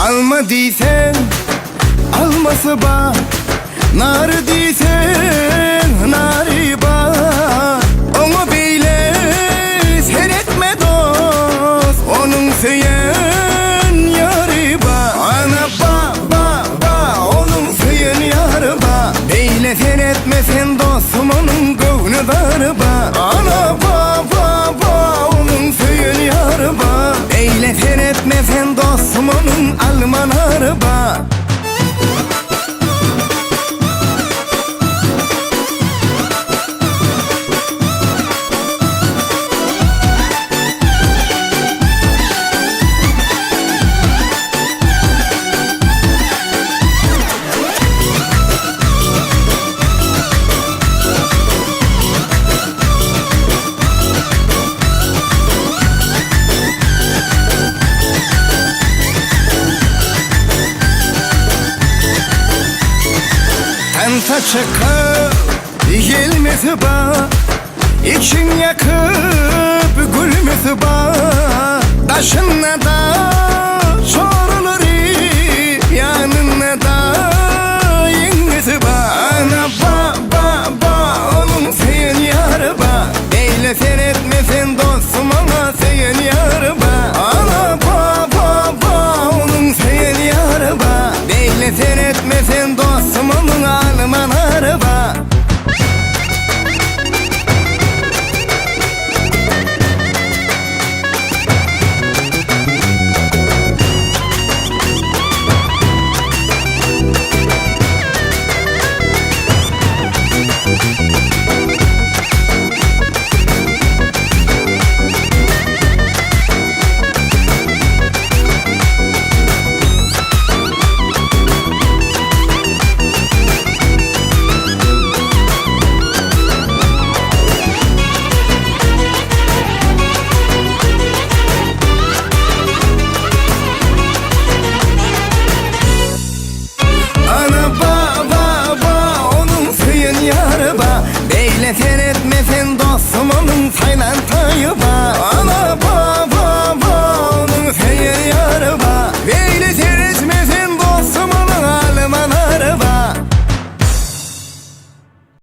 Alma diysen alması ba, nar diysen nari ba. Onu beyle seyretme dost, onun söyleyen yarı ba. Ana ba, onun söyleyen yarı ba. Beyle seyretme sen dostum, onun gönlü dar ba. Ana ba, onun söyleyen yarı ba. Beyle seyretme sen dostum, onun alman araba. Tanta çıkıp gelmesi ba, için yakıp gülmesi ba. Taşınla da sorulur, yanına da yengesi ba. Ana ba, onun seyin yarı ba. Beyle seyretmesin dostum, ona seyin yarı ba. Ana ba, onun seyin yarı ba. Beyle seyretmesin dostum, onun alman araba. Beyle seyretmesin dostum, onun saylan tayı ba. Ana ba,